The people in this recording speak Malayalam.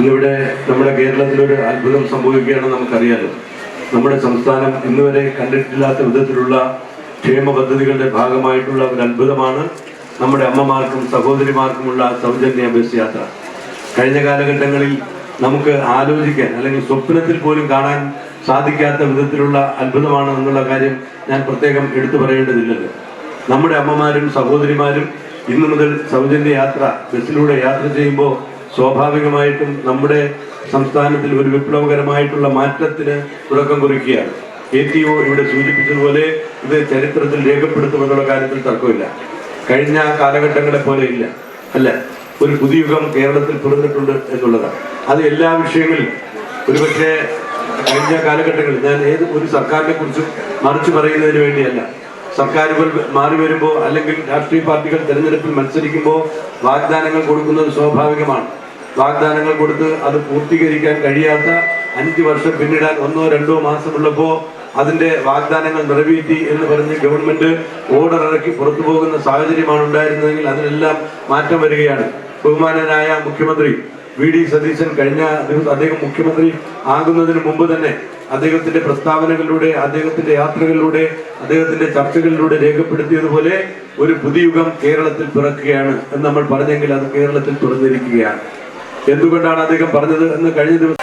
ഇന്നിവിടെ നമ്മുടെ കേരളത്തിലൊരു അത്ഭുതം സംഭവിക്കുകയാണെന്ന് നമുക്കറിയാലോ. നമ്മുടെ സംസ്ഥാനം ഇന്നുവരെ കണ്ടിട്ടില്ലാത്ത വിധത്തിലുള്ള ക്ഷേമ പദ്ധതികളുടെ ഭാഗമായിട്ടുള്ള ഒരു അത്ഭുതമാണ് നമ്മുടെ അമ്മമാർക്കും സഹോദരിമാർക്കുമുള്ള സൗജന്യ ബസ് യാത്ര. കഴിഞ്ഞ കാലഘട്ടങ്ങളിൽ നമുക്ക് ആലോചിക്കാൻ അല്ലെങ്കിൽ സ്വപ്നത്തിൽ പോലും കാണാൻ സാധിക്കാത്ത വിധത്തിലുള്ള അത്ഭുതമാണ് എന്നുള്ള കാര്യം ഞാൻ പ്രത്യേകം എടുത്തു പറയേണ്ടതില്ലല്ലോ. നമ്മുടെ അമ്മമാരും സഹോദരിമാരും ഇന്നു മുതൽ സൗജന്യ യാത്ര ബസ്സിലൂടെ യാത്ര ചെയ്യുമ്പോൾ സ്വാഭാവികമായിട്ടും നമ്മുടെ സംസ്ഥാനത്തിൽ ഒരു വിപ്ലവകരമായിട്ടുള്ള മാറ്റത്തിന് തുടക്കം കുറിക്കുകയാണ്. ATO ഇവിടെ സൂചിപ്പിച്ചതുപോലെ ഇത് ചരിത്രത്തിൽ രേഖപ്പെടുത്തുമെന്നുള്ള കാര്യത്തിൽ തർക്കമില്ല. കഴിഞ്ഞ കാലഘട്ടങ്ങളെ പോലെ ഇല്ല, അല്ല, ഒരു പുതിയ യുഗം കേരളത്തിൽ പിറന്നിട്ടുണ്ട് എന്നുള്ളതാണ്. അത് എല്ലാ വിഷയങ്ങളിലും. ഒരുപക്ഷെ കഴിഞ്ഞ കാലഘട്ടങ്ങളിൽ ഞാൻ ഒരു സർക്കാരിനെ കുറിച്ചും മറിച്ച് പറയുന്നതിന് വേണ്ടിയല്ല. സർക്കാരുകൾ മാറി വരുമ്പോൾ അല്ലെങ്കിൽ രാഷ്ട്രീയ പാർട്ടികൾ തെരഞ്ഞെടുപ്പിൽ മത്സരിക്കുമ്പോൾ വാഗ്ദാനങ്ങൾ കൊടുക്കുന്നത് സ്വാഭാവികമാണ്. വാഗ്ദാനങ്ങൾ കൊടുത്ത് അത് പൂർത്തീകരിക്കാൻ കഴിയാത്ത 5 വർഷം പിന്നിടാൻ 1-2 മാസമുള്ളപ്പോൾ അതിന്റെ വാഗ്ദാനങ്ങൾ നിറവേറ്റി എന്ന് പറഞ്ഞ് ഗവൺമെന്റ് ഓർഡർ ഇറക്കി പുറത്തു പോകുന്ന സാഹചര്യമാണ് ഉണ്ടായിരുന്നതെങ്കിൽ അതിനെല്ലാം മാറ്റം വരികയാണ്. ബഹുമാനനായ മുഖ്യമന്ത്രി VD സതീശൻ കഴിഞ്ഞ ദിവസം അദ്ദേഹം മുഖ്യമന്ത്രി ആകുന്നതിന് മുമ്പ് തന്നെ അദ്ദേഹത്തിന്റെ പ്രസ്താവനകളിലൂടെ, അദ്ദേഹത്തിന്റെ യാത്രകളിലൂടെ, അദ്ദേഹത്തിന്റെ ചർച്ചകളിലൂടെ രേഖപ്പെടുത്തിയതുപോലെ ഒരു പുതിയ യുഗം കേരളത്തിൽ പിറക്കുകയാണ് എന്ന് നമ്മൾ പറഞ്ഞെങ്കിൽ അത് കേരളത്തിൽ പിറന്നിരിക്കുകയാണ്. എന്തുകൊണ്ടാണ് അദ്ദേഹം പറഞ്ഞത് എന്ന് കഴിഞ്ഞ ദിവസം